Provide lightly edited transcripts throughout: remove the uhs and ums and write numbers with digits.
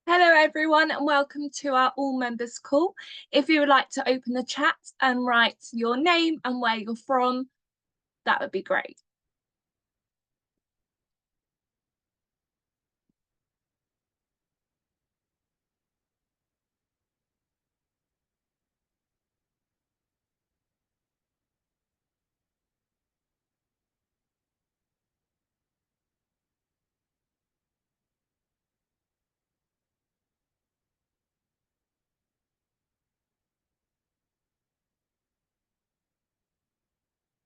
Hello everyone and welcome to our all members call. If you would like to open the chat and write your name and where you're from, that would be great.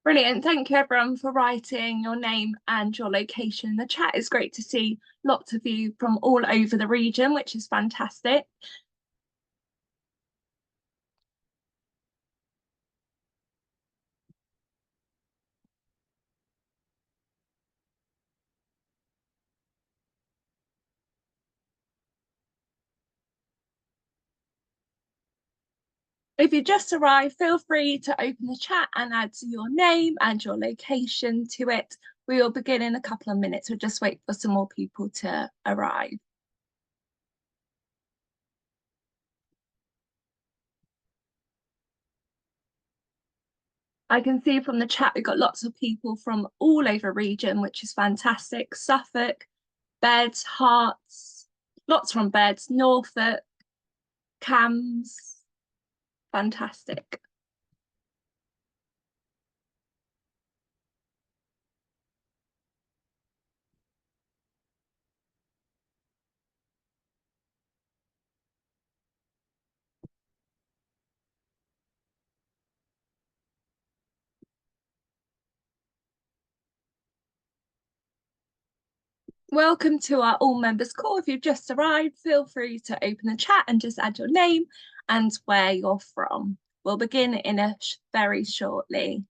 Brilliant. Thank you everyone for writing your name and your location in the chat. It's great to see lots of you from all over the region, which is fantastic. If you just arrived, feel free to open the chat and add your name and your location to it. We will begin in a couple of minutes. We'll just wait for some more people to arrive. I can see from the chat we've got lots of people from all over region, which is fantastic. Suffolk, Beds, Herts, lots from Beds, Norfolk, Cams, fantastic. Welcome to our all members call. If you've just arrived, feel free to open the chat and just add your name and where you're from. We'll begin in a very shortly.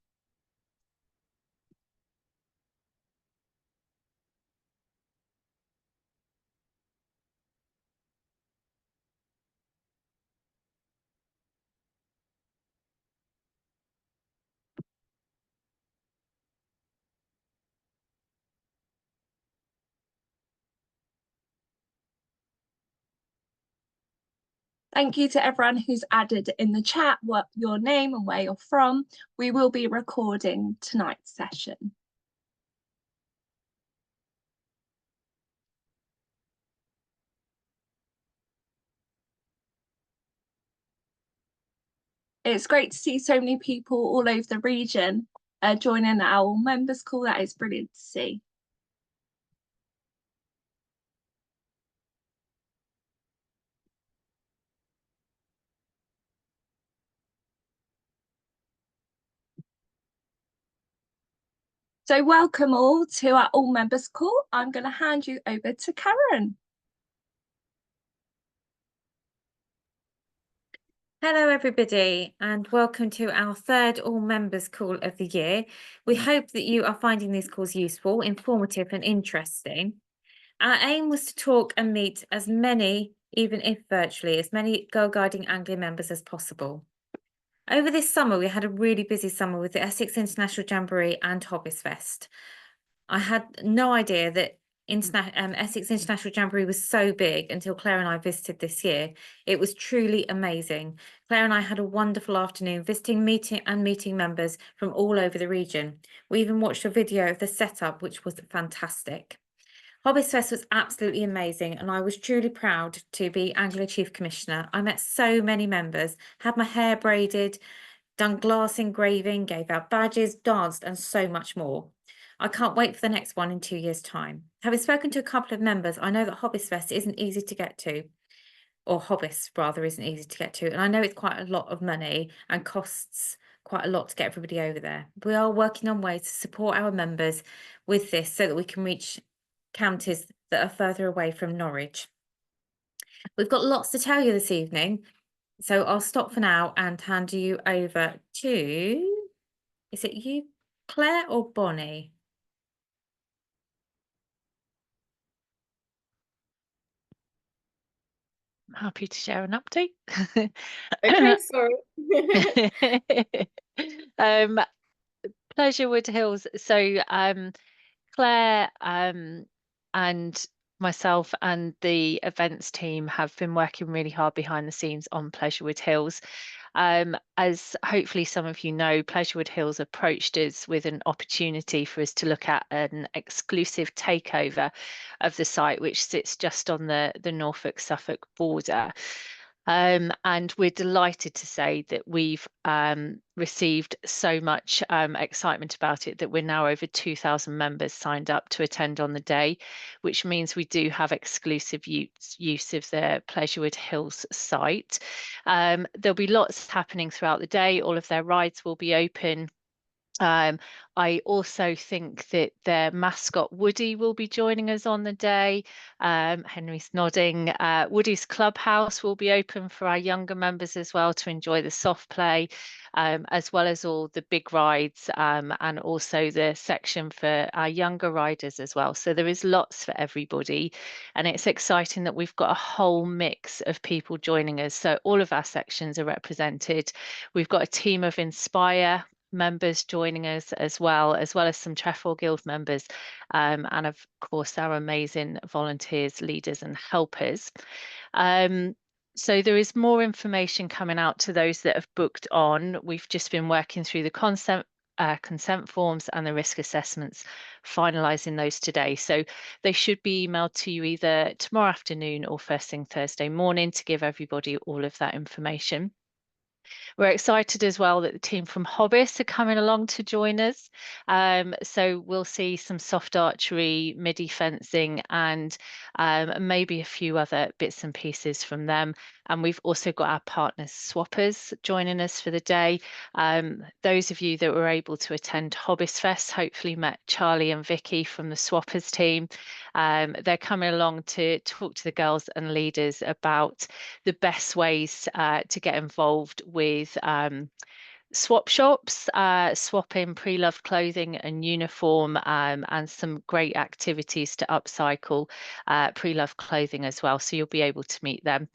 Thank you to everyone who's added in the chat what your name and where you're from. We will be recording tonight's session. It's great to see so many people all over the region joining our members call. That is brilliant to see. So welcome all to our all members call. I'm going to hand you over to Karen. Hello everybody and welcome to our third all members call of the year. We hope that you are finding these calls useful, informative and interesting. Our aim was to talk and meet as many, even if virtually, as many Girl Guiding Anglia members as possible. Over this summer we had a really busy summer with the Essex International Jamboree and Hobbyfest. I had no idea that Essex International Jamboree was so big until Claire and I visited this year. It was truly amazing. Claire and I had a wonderful afternoon visiting, meeting members from all over the region. We even watched a video of the setup, which was fantastic. Hobbyfest was absolutely amazing and I was truly proud to be Anglia Chief Commissioner. I met so many members, had my hair braided, done glass engraving, gave out badges, danced and so much more. I can't wait for the next one in 2 years' time. Having spoken to a couple of members, I know that Hobbyfest isn't easy to get to, or Hobbyist rather isn't easy to get to, and I know it's quite a lot of money and costs quite a lot to get everybody over there. We are working on ways to support our members with this so that we can reach counties that are further away from Norwich. We've got lots to tell you this evening, so I'll stop for now and hand you over to, is it you, Claire or Bonnie? I'm happy to share an update. Okay, sorry. Pleasurewood Hills. So Claire and myself and the events team have been working really hard behind the scenes on Pleasurewood Hills. As hopefully some of you know, Pleasurewood Hills approached us with an opportunity for us to look at an exclusive takeover of the site, which sits just on the Norfolk-Suffolk border. And we're delighted to say that we've received so much excitement about it that we're now over 2,000 members signed up to attend on the day, which means we do have exclusive use of the Pleasurewood Hills site. There'll be lots happening throughout the day. All of their rides will be open. I also think that their mascot Woody will be joining us on the day. Henry's nodding. Woody's Clubhouse will be open for our younger members as well to enjoy the soft play, as well as all the big rides, and also the section for our younger riders as well. So there is lots for everybody, and it's exciting that we've got a whole mix of people joining us. So all of our sections are represented. We've got a team of Inspire members joining us as well as some Trefoil Guild members, and of course our amazing volunteers, leaders and helpers. So there is more information coming out to those that have booked on. We've just been working through the consent forms and the risk assessments, finalising those today. So they should be emailed to you either tomorrow afternoon or first thing Thursday morning to give everybody all of that information. We're excited as well that the team from Hobbies are coming along to join us. So we'll see some soft archery, midi fencing, and maybe a few other bits and pieces from them. And we've also got our partners Swappers joining us for the day. Those of you that were able to attend Hobbies Fest hopefully met Charlie and Vicky from the Swappers team. They're coming along to talk to the girls and leaders about the best ways to get involved with swap shops, swapping pre-loved clothing and uniform, and some great activities to upcycle pre-loved clothing as well. So you'll be able to meet them.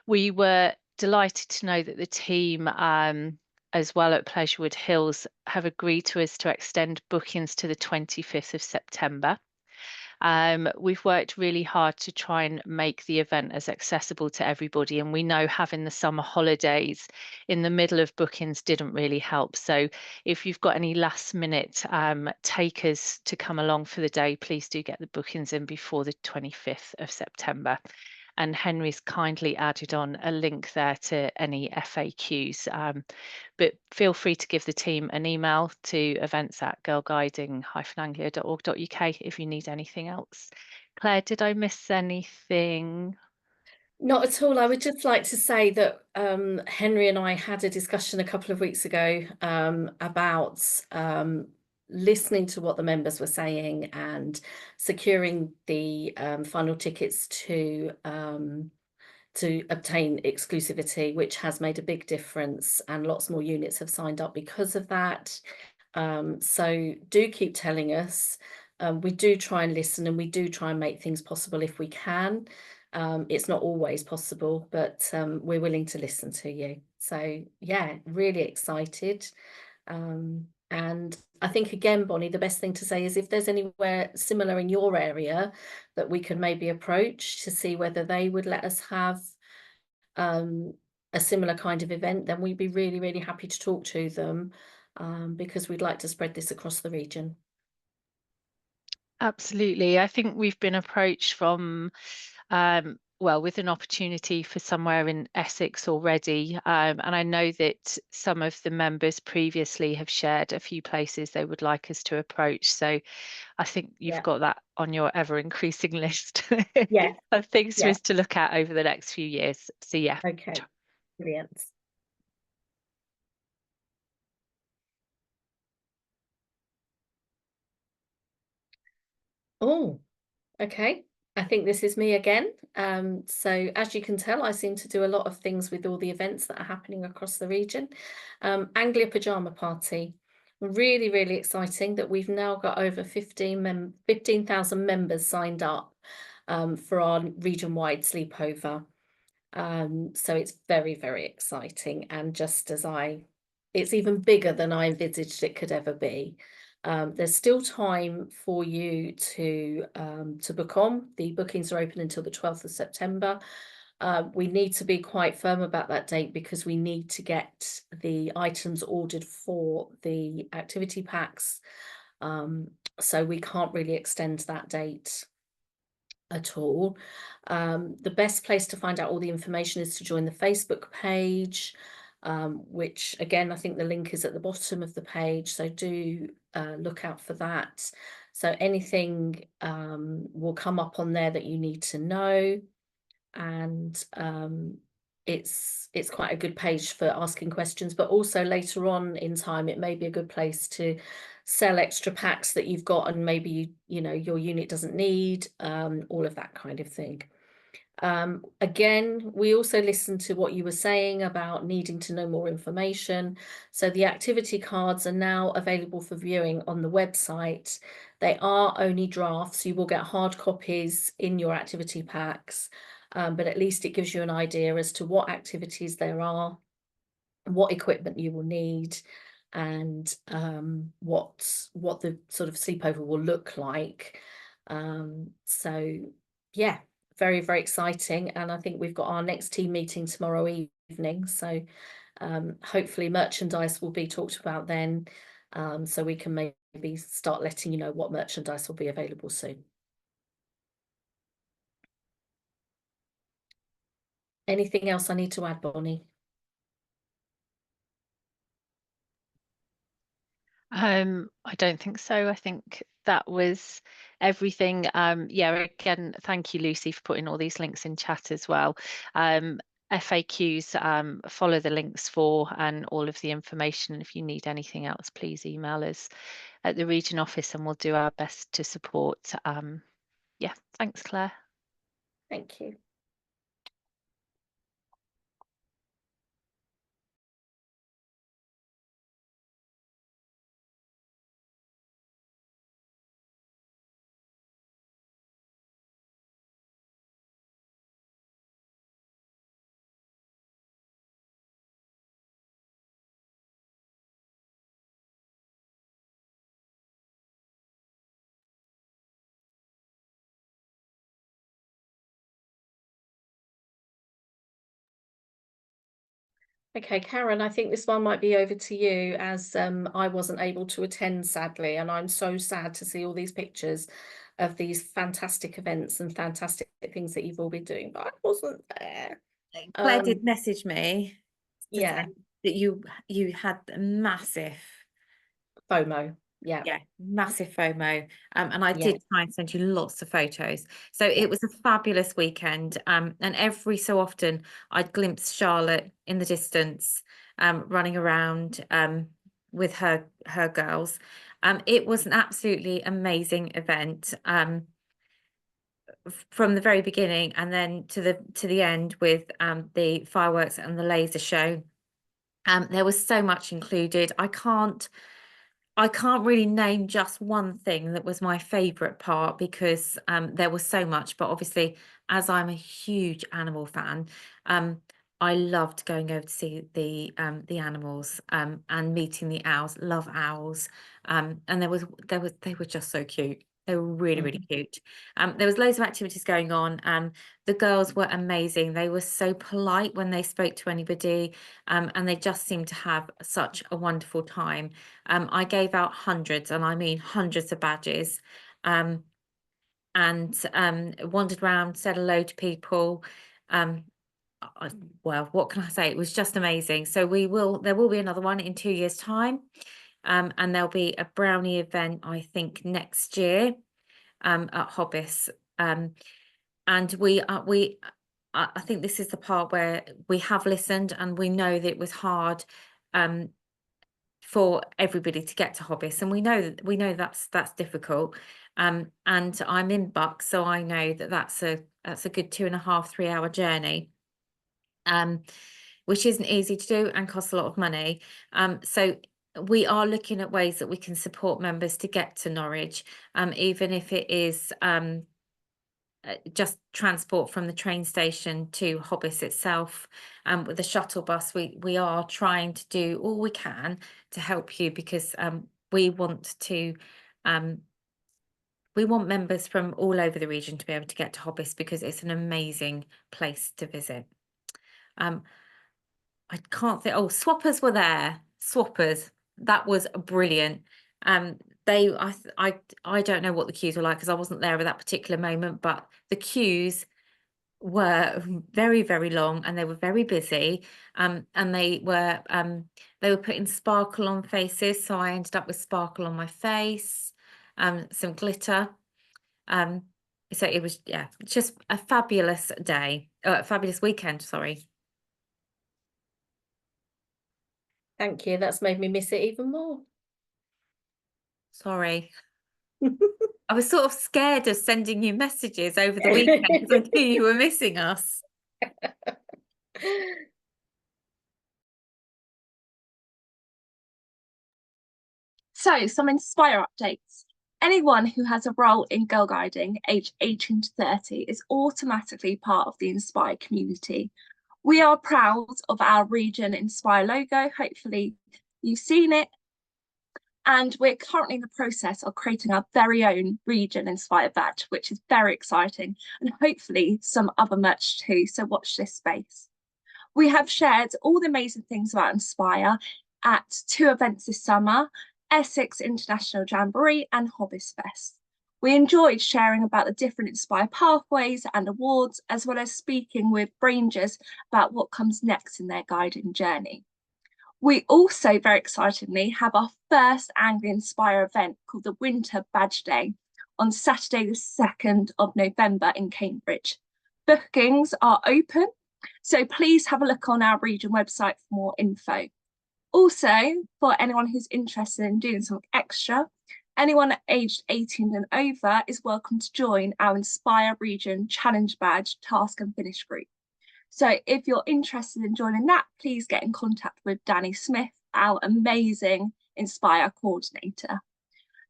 We were delighted to know that the team as well at Pleasurewood Hills have agreed to us to extend bookings to the 25th of September. We've worked really hard to try and make the event as accessible to everybody, and we know having the summer holidays in the middle of bookings didn't really help. So if you've got any last minute takers to come along for the day, please do get the bookings in before the 25th of September. And Henry's kindly added on a link there to any FAQs. But feel free to give the team an email to events@girlguiding-anglia.org.uk if you need anything else. Claire, did I miss anything? Not at all. I would just like to say that Henry and I had a discussion a couple of weeks ago about listening to what the members were saying and securing the final tickets to obtain exclusivity, which has made a big difference, and lots more units have signed up because of that. So do keep telling us. We do try and listen, and we do try and make things possible if we can. It's not always possible, but we're willing to listen to you. So yeah, really excited. And I think, again, Bonnie, the best thing to say is if there's anywhere similar in your area that we could maybe approach to see whether they would let us have a similar kind of event, then we'd be really, really happy to talk to them, because we'd like to spread this across the region. Absolutely. I think we've been approached from well, with an opportunity for somewhere in Essex already. And I know that some of the members previously have shared a few places they would like us to approach. So I think you've got that on your ever increasing list of things for us to look at over the next few years. So yeah. Okay, brilliant. Oh, okay. I think this is me again. So as you can tell, I seem to do a lot of things with all the events that are happening across the region. Anglia Pyjama Party, really, really exciting that we've now got over 15,000 members signed up for our region-wide sleepover. So it's very, very exciting, and just as it's even bigger than I envisaged it could ever be. There's still time for you to book on. The bookings are open until the 12th of September. We need to be quite firm about that date because we need to get the items ordered for the activity packs. So we can't really extend that date at all. The best place to find out all the information is to join the Facebook page, which again, I think the link is at the bottom of the page. So do look out for that. So anything will come up on there that you need to know. And it's quite a good page for asking questions, but also later on in time, it may be a good place to sell extra packs that you've got and maybe you know your unit doesn't need, all of that kind of thing. Again, we also listened to what you were saying about needing to know more information. So the activity cards are now available for viewing on the website. They are only drafts. You will get hard copies in your activity packs, but at least it gives you an idea as to what activities there are, what equipment you will need, and what the sort of sleepover will look like. So yeah, very, very exciting. And I think we've got our next team meeting tomorrow evening. So hopefully merchandise will be talked about then. So we can maybe start letting you know what merchandise will be available soon. Anything else I need to add, Bonnie? I don't think so. I think that was everything. Yeah, again, thank you, Lucy, for putting all these links in chat as well. FAQs, follow the links for, and all of the information. If you need anything else, please email us at the region office and we'll do our best to support. Yeah, thanks, Claire. Thank you. Okay, Karen, I think this one might be over to you, as I wasn't able to attend, sadly, and I'm so sad to see all these pictures of these fantastic events and fantastic things that you've all been doing, but I wasn't there. Claire did message me to Yeah, say that you had a massive, FOMO. Yeah, massive FOMO, and I yeah. did try and send you lots of photos. So it was a fabulous weekend, and every so often I'd glimpse Charlotte in the distance, running around with her girls. It was an absolutely amazing event, from the very beginning and then to the end with the fireworks and the laser show. There was so much included. I can't really name just one thing that was my favorite part, because there was so much, but obviously, as I'm a huge animal fan, I loved going over to see the animals, and meeting the owls. Love owls. And they were just so cute. They were really, really cute. There was loads of activities going on. The girls were amazing. They were so polite when they spoke to anybody, and they just seemed to have such a wonderful time. I gave out hundreds, and I mean hundreds of badges, and wandered around, said hello to people. Well, what can I say? It was just amazing. So there will be another one in 2 years' time, and there'll be a brownie event, I think, next year, at Hobbis. And I think this is the part where we have listened, and we know that it was hard for everybody to get to Hobbis, and we know that's difficult. And I'm in Bucks, so I know that that's a good 2.5, 3 hour journey, which isn't easy to do and costs a lot of money. So we are looking at ways that we can support members to get to Norwich, even if it is just transport from the train station to Hobbis itself. With the shuttle bus, we are trying to do all we can to help you, because we want members from all over the region to be able to get to Hobbis because it's an amazing place to visit. I can't think. Oh, Swappers were there. Swappers, that was brilliant. I don't know what the queues were like because I wasn't there at that particular moment, but the queues were very, very long and they were very busy. And they were putting sparkle on faces, so I ended up with sparkle on my face, some glitter. So it was, yeah, just a fabulous day, a fabulous weekend, sorry. Thank you. That's made me miss it even more. Sorry. I was sort of scared of sending you messages over the weekend because I knew you were missing us. So, some Inspire updates. Anyone who has a role in girl guiding aged 18 to 30 is automatically part of the Inspire community. We are proud of our Region Inspire logo. Hopefully you've seen it. And we're currently in the process of creating our very own Region Inspire badge, which is very exciting, and hopefully some other merch too, so watch this space. We have shared all the amazing things about Inspire at 2 events this summer, Essex International Jamboree and Hobbis Fest. We enjoyed sharing about the different Inspire pathways and awards, as well as speaking with rangers about what comes next in their guiding journey. We also, very excitingly, have our first Anglia Inspire event called the Winter Badge Day on Saturday the 2nd of November in Cambridge. Bookings are open, so please have a look on our region website for more info. Also, for anyone who's interested in doing something extra, anyone aged 18 and over is welcome to join our Inspire Region Challenge Badge Task and Finish group. So if you're interested in joining that, please get in contact with Danny Smith, our amazing Inspire coordinator.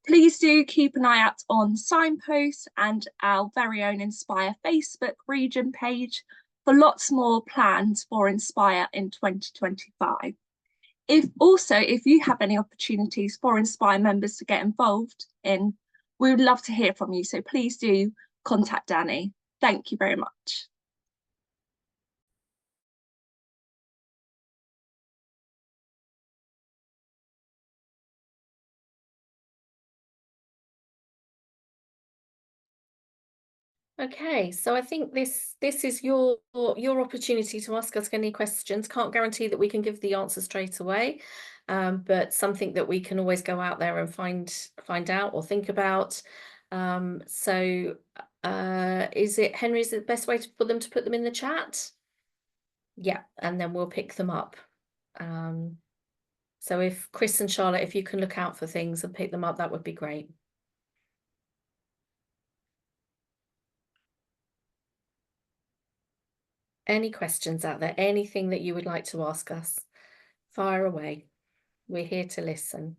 Please do keep an eye out on signposts and our very own Inspire Facebook region page for lots more plans for Inspire in 2025. If you have any opportunities for Inspire members to get involved in, we would love to hear from you. So please do contact Danny. Thank you very much. Okay, so I think this is your opportunity to ask us any questions. Can't guarantee that we can give the answer straight away, but something that we can always go out there and find out or think about. So is it, Henry, is it the best way for them to put them in the chat? Yeah, and then we'll pick them up. So if Chris and Charlotte, if you can look out for things and pick them up, that would be great. Any questions out there? Anything that you would like to ask us? Fire away. We're here to listen.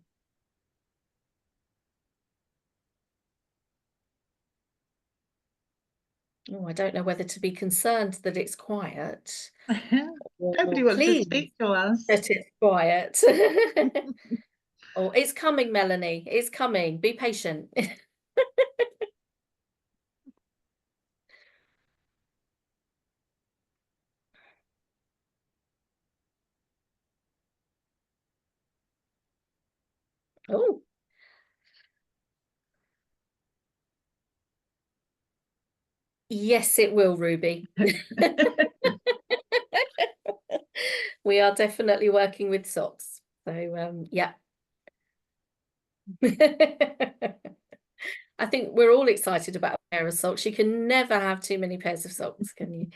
Oh, I don't know whether to be concerned that it's quiet. Nobody wants to speak to us. That it's quiet. Oh, it's coming, Melanie. It's coming. Be patient. Oh. Yes, it will, Ruby. We are definitely working with socks. So, yeah. I think we're all excited about a pair of socks. You can never have too many pairs of socks, can you?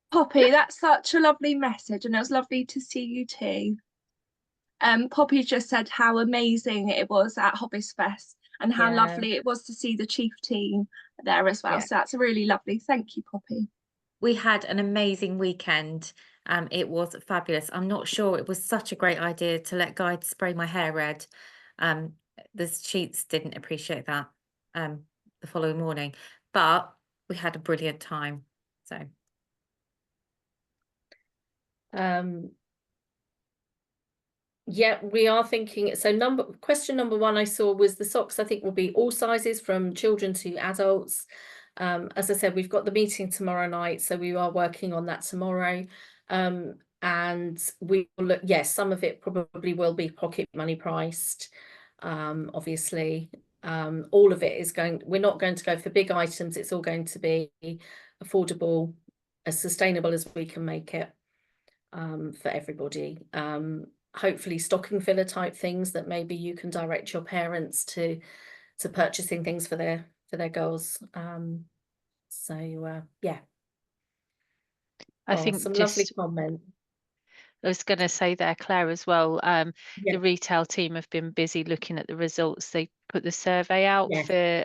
Poppy, that's such a lovely message, and it was lovely to see you too. Poppy just said how amazing it was at Hobbis Fest and how lovely it was to see the chief team there as well. Yeah. So that's really lovely. Thank you, Poppy. We had an amazing weekend. It was fabulous. I'm not sure it was such a great idea to let guides spray my hair red. The sheets didn't appreciate that the following morning, but we had a brilliant time. So yeah, we are thinking. So question number 1 I saw was the socks. I think will be all sizes from children to adults. As I said, we've got the meeting tomorrow night, so we are working on that tomorrow. And we will look, yes, some of it probably will be pocket money priced. Obviously, all of it is we're not going to go for big items. It's all going to be affordable, as sustainable as we can make it, for everybody. Hopefully stocking filler type things that maybe you can direct your parents to purchasing things for their girls. Yeah. I think some just lovely comment. I was going to say there, Claire, as well. Yeah. The retail team have been busy looking at the results. They put the survey out Yes. for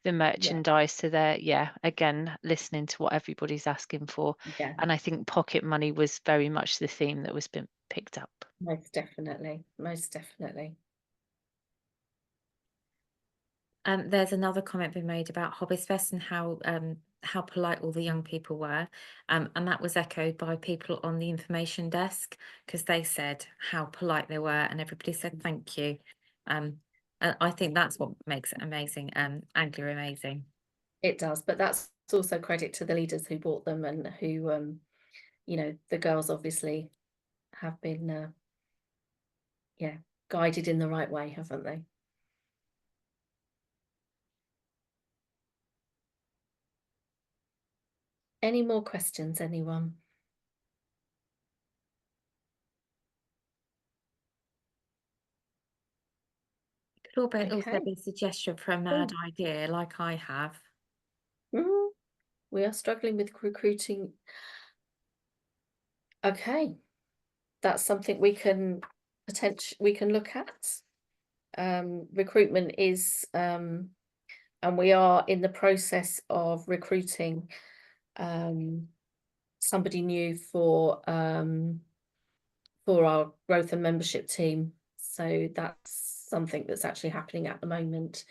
the merchandise. So they're, again, listening to what everybody's asking for. Yeah, And I think pocket money was very much the theme that was been picked up. most definitely. Most definitely. there's another comment being made about Hobbiesfest and how polite all the young people were, and that was echoed by people on the information desk, because they said how polite they were, and everybody said thank you. And I think that's what makes it amazing, Anglia amazing. It does, but that's also credit to the leaders who bought them and who, you know, the girls obviously have been, guided in the right way, haven't they? Any more questions, anyone? Could also Okay. be a suggestion for a mad idea, like I have. We are struggling with recruiting. Okay, that's something we can look at. Recruitment is, and we are in the process of recruiting somebody new for our growth and membership team. So that's something that's actually happening at the moment.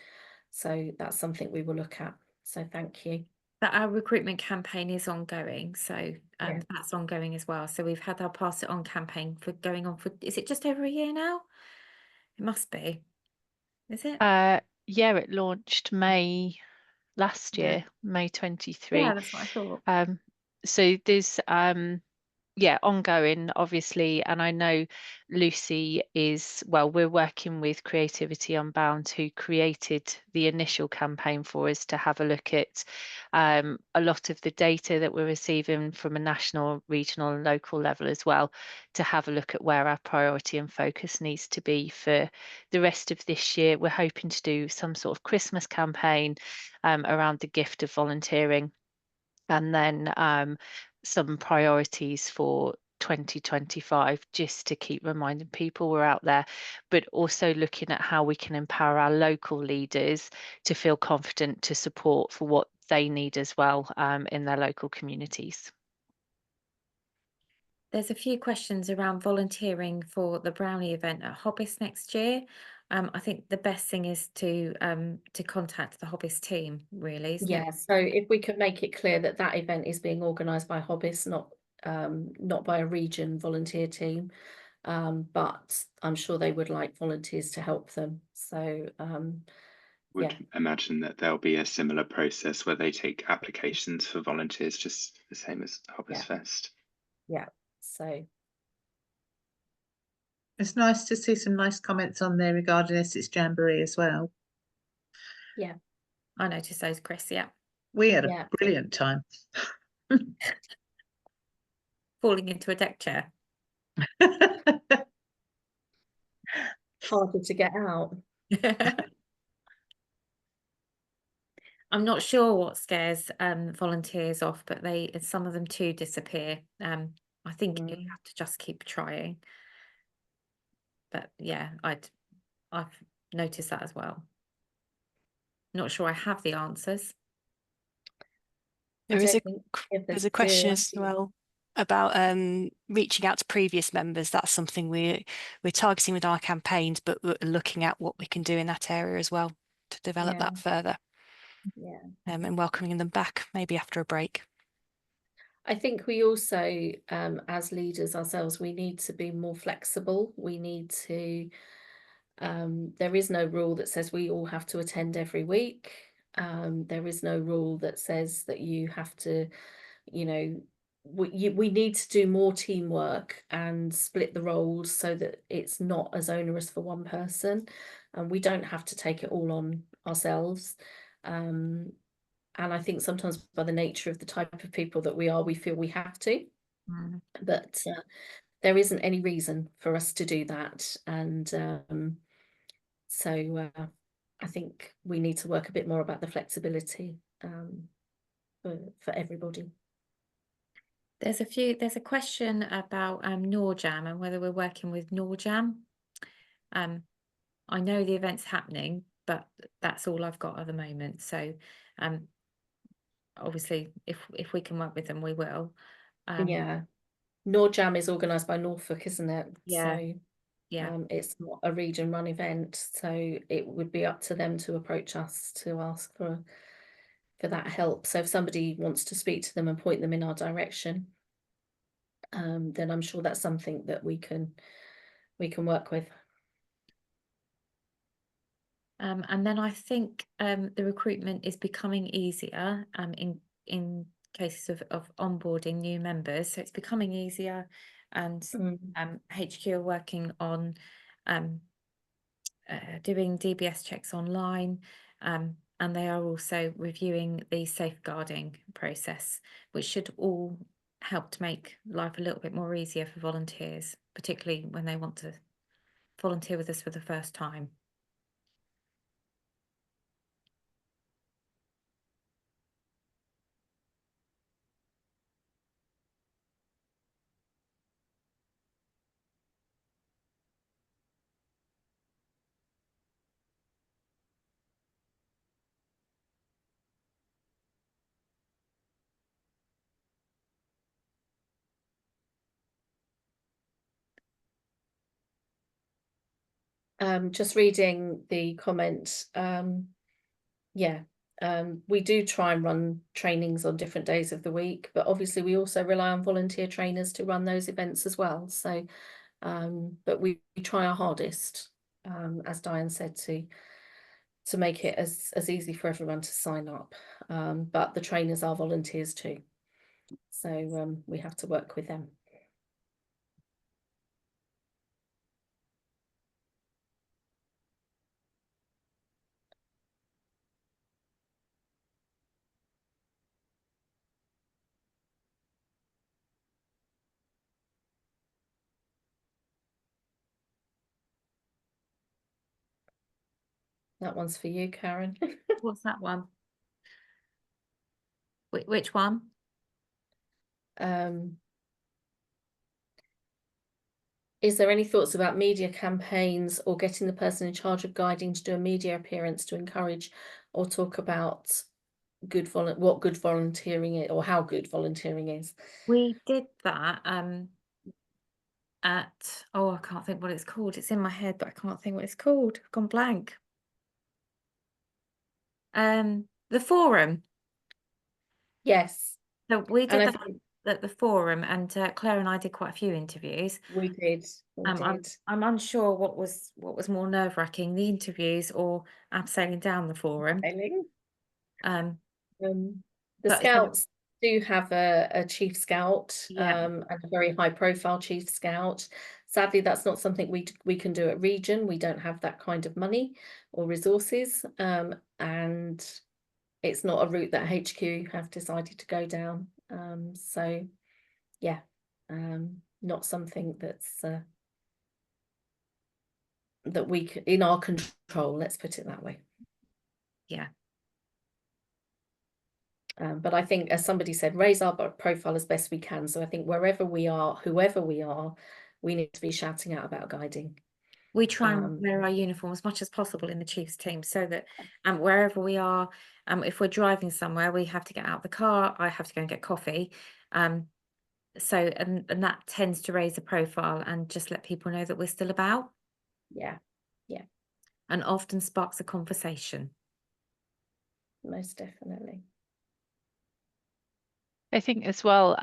So that's something we will look at. So thank you. But our recruitment campaign is ongoing, so that's ongoing as well. So we've had our Pass It On campaign going on for, is it just over a year now? It must be. Is it? Yeah, it launched May last year, May 23. Yeah, that's what I thought. So there's ongoing, obviously, and I know Lucy we're working with Creativity Unbound, who created the initial campaign for us to have a look at a lot of the data that we're receiving from a national, regional and local level as well, to have a look at where our priority and focus needs to be for the rest of this year. We're hoping to do some sort of Christmas campaign around the gift of volunteering, and then some priorities for 2025, just to keep reminding people we're out there, but also looking at how we can empower our local leaders to feel confident to support for what they need as well in their local communities. There's a few questions around volunteering for the Brownie event at Hobbies next year. I think the best thing is to contact the Hobbies team, really, isn't it? So if we could make it clear that that event is being organised by Hobbies, not by a region volunteer team, but I'm sure they would like volunteers to help them. So would imagine that there'll be a similar process where they take applications for volunteers, just the same as Hobbiesfest. So it's nice to see some nice comments on there regarding Essex Jamboree as well. I noticed those, Chris. We had a brilliant time. Falling into a deck chair. harder to get out. I'm not sure what scares volunteers off, but some of them too disappear. I think you have to just keep trying. But yeah, I've noticed that as well. Not sure I have the answers. There's a question as well about reaching out to previous members. That's something we're targeting with our campaigns, but we're looking at what we can do in that area as well to develop that further. Yeah. and welcoming them back maybe after a break. I think we also, as leaders ourselves, we need to be more flexible. We need to, there is no rule that says we all have to attend every week. There is no rule that says that you have to, you know, we need to do more teamwork and split the roles so that it's not as onerous for one person, and we don't have to take it all on ourselves. And I think sometimes by the nature of the type of people that we are, we feel we have to, but there isn't any reason for us to do that. And so I think we need to work a bit more about the flexibility for everybody. There's a question about NORJAM and whether we're working with NORJAM. I know the event's happening, but that's all I've got at the moment. So obviously if we can work with them, we will. Yeah, NORJAM is organised by Norfolk, isn't it? Yeah. So Yeah. it's not a region run event, so it would be up to them to approach us to ask for that help. So if somebody wants to speak to them and point them in our direction, then I'm sure that's something that we can work with. And then I think the recruitment is becoming easier in cases of onboarding new members. So it's becoming easier, and HQ are working on doing DBS checks online, and they are also reviewing the safeguarding process, which should all help to make life a little bit more easier for volunteers, particularly when they want to volunteer with us for the first time. Just reading the comment, we do try and run trainings on different days of the week, but obviously we also rely on volunteer trainers to run those events as well. So, but we try our hardest, as Diane said, to make it as easy for everyone to sign up. But the trainers are volunteers too, so we have to work with them. That one's for you, Karen. What's that one? Which one? Is there any thoughts about media campaigns or getting the person in charge of guiding to do a media appearance to encourage or talk about what good volunteering is, or how good volunteering is? We did that at, I can't think what it's called. It's in my head, but I can't think what it's called. I've gone blank. The forum. Yes. So we did And that at the forum, and Claire and I did quite a few interviews. We did. I'm unsure what was more nerve-wracking, the interviews or abseiling down the forum. The Scouts do have a chief scout, and a very high profile chief scout. Sadly, that's not something we can do at Region. We don't have that kind of money or resources, and it's not a route that HQ have decided to go down. So yeah, not something that's that we can, in our control, let's put it that way. Yeah. But I think, as somebody said, raise our profile as best we can. So I think wherever we are, whoever we are, we need to be shouting out about guiding. We try and wear our uniform as much as possible in the Chiefs team, so that wherever we are, if we're driving somewhere, we have to get out of the car. I have to go and get coffee. So and that tends to raise the profile and just let people know that we're still about. Yeah. And often sparks a conversation. most definitely. I think as well,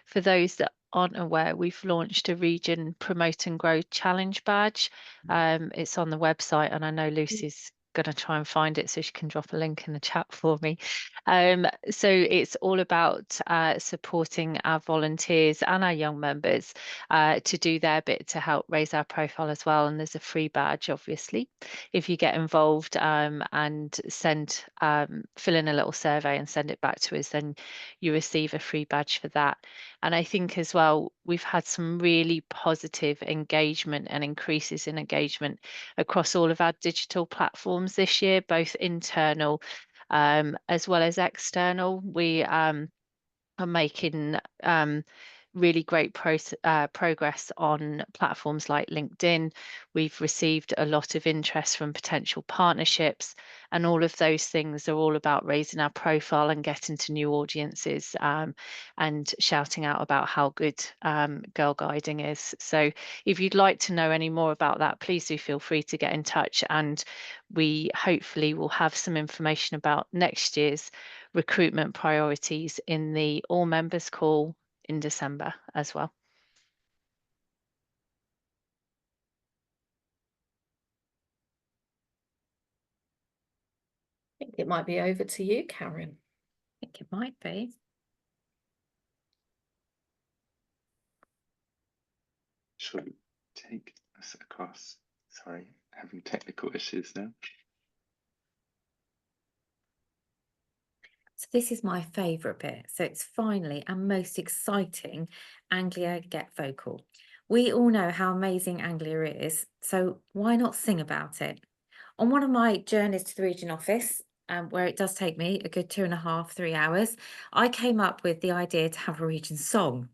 for those that aren't aware, we've launched a Region Promote and Grow Challenge badge. It's on the website, and I know Lucy's going to try and find it so she can drop a link in the chat for me. So it's all about supporting our volunteers and our young members to do their bit to help raise our profile as well. And there's a free badge, obviously, if you get involved and fill in a little survey and send it back to us, then you receive a free badge for that. And I think as well, we've had some really positive engagement and increases in engagement across all of our digital platforms this year, both internal as well as external. We are making really great progress on platforms like LinkedIn. We've received a lot of interest from potential partnerships, and all of those things are all about raising our profile and getting to new audiences and shouting out about how good Girl Guiding is. So if you'd like to know any more about that, please do feel free to get in touch, and we hopefully will have some information about next year's recruitment priorities in the all members call in December as well. I think it might be over to you, Karen. I think it might be. Shall we take us across? Sorry, having technical issues now. So this is my favourite bit. So it's finally and most exciting, Anglia Get Vocal. We all know how amazing Anglia is, so why not sing about it? On one of my journeys to the region office, where it does take me a good 2.5, 3 hours, I came up with the idea to have a region song.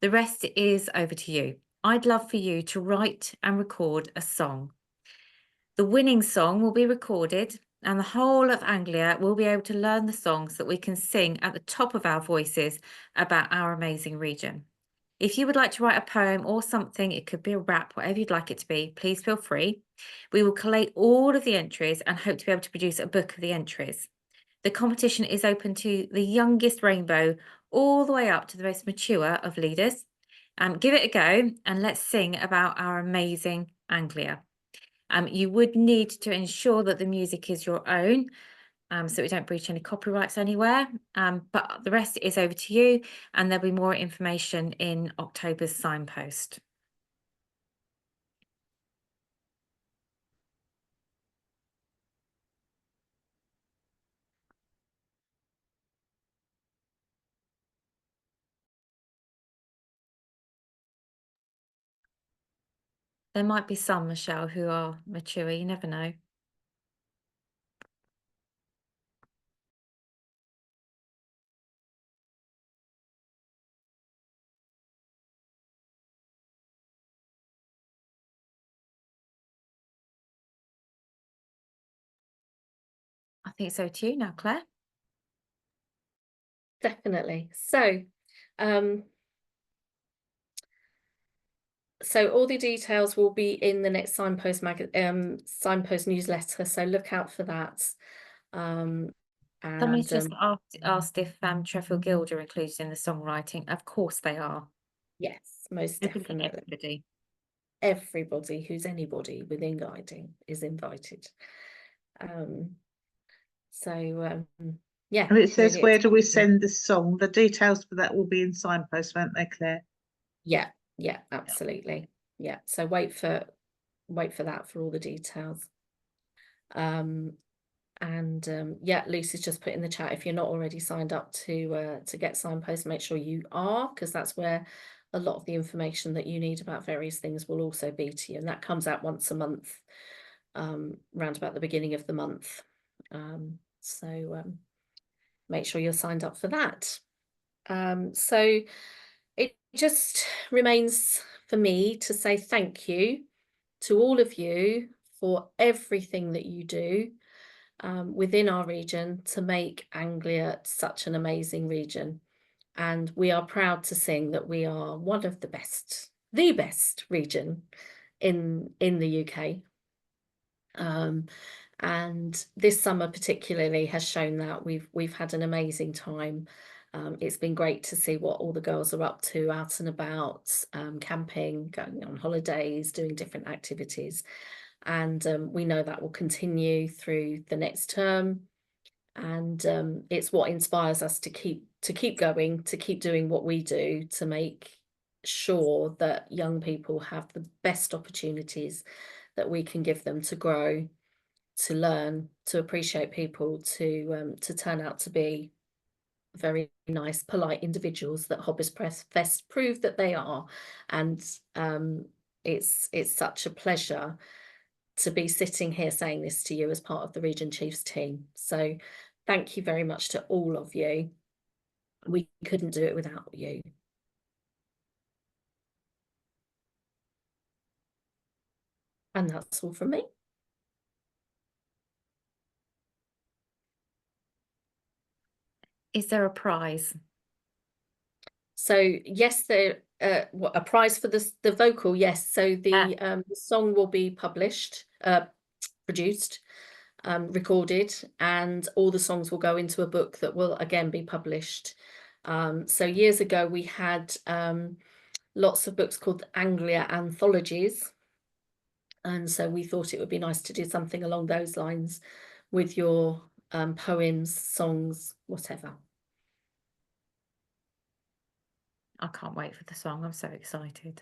The rest is over to you. I'd love for you to write and record a song. The winning song will be recorded, and the whole of Anglia will be able to learn the songs that we can sing at the top of our voices about our amazing region. If you would like to write a poem or something, it could be a rap, whatever you'd like it to be, please feel free. We will collate all of the entries and hope to be able to produce a book of the entries. The competition is open to the youngest rainbow all the way up to the most mature of leaders. Give it a go and let's sing about our amazing Anglia. You would need to ensure that the music is your own, so we don't breach any copyrights anywhere, but the rest is over to you, and there'll be more information in October's signpost. There might be some, Michelle, who are mature, you never know. I think so too now, Claire. Definitely. So all the details will be in the next signpost signpost newsletter, so look out for that. Somebody's just asked if Treffield Guild are included in the songwriting. Of course they are. Yes, most definitely. Everybody who's anybody within guiding is invited. Yeah. And it says, really where do we send the song? The details for that will be in signpost, won't they, Claire? Yeah, absolutely. Yeah. So wait for that for all the details. Yeah, Lucy's just put in the chat, if you're not already signed up to get signpost, make sure you are, because that's where a lot of the information that you need about various things will also be to you, and that comes out once a month, round about the beginning of the month. Make sure you're signed up for that. So it just remains for me to say thank you to all of you for everything that you do within our region to make Anglia such an amazing region. And we are proud to sing that we are one of the best region in the UK. And this summer particularly has shown that we've had an amazing time. It's been great to see what all the girls are up to, out and about, camping, going on holidays, doing different activities. And we know that will continue through the next term. And it's what inspires us to keep going, to keep doing what we do, to make sure that young people have the best opportunities that we can give them to grow, to learn, to appreciate people, to turn out to be very nice, polite individuals that Hobbers Press Fest prove that they are. And it's such a pleasure to be sitting here saying this to you as part of the Region Chiefs team. So thank you very much to all of you. We couldn't do it without you. And that's all from me. Is there a prize? So yes, there a prize for the vocal, yes. So the song will be published, produced, recorded, and all the songs will go into a book that will again be published. So years ago we had lots of books called Anglia Anthologies, and so we thought it would be nice to do something along those lines with your poems, songs, whatever. I can't wait for the song. I'm so excited.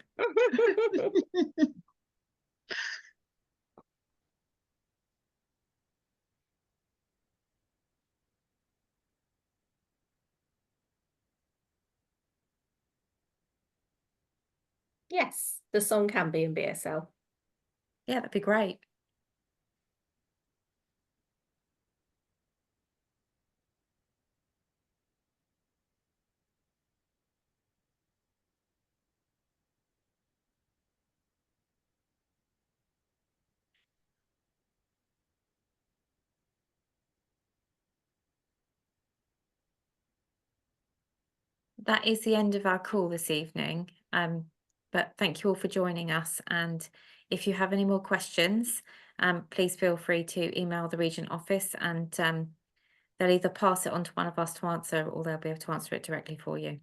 Yes, the song can be in BSL. Yeah, that'd be great. That is the end of our call this evening. But thank you all for joining us. And if you have any more questions, please feel free to email the Region Office, and they'll either pass it on to one of us to answer, or they'll be able to answer it directly for you.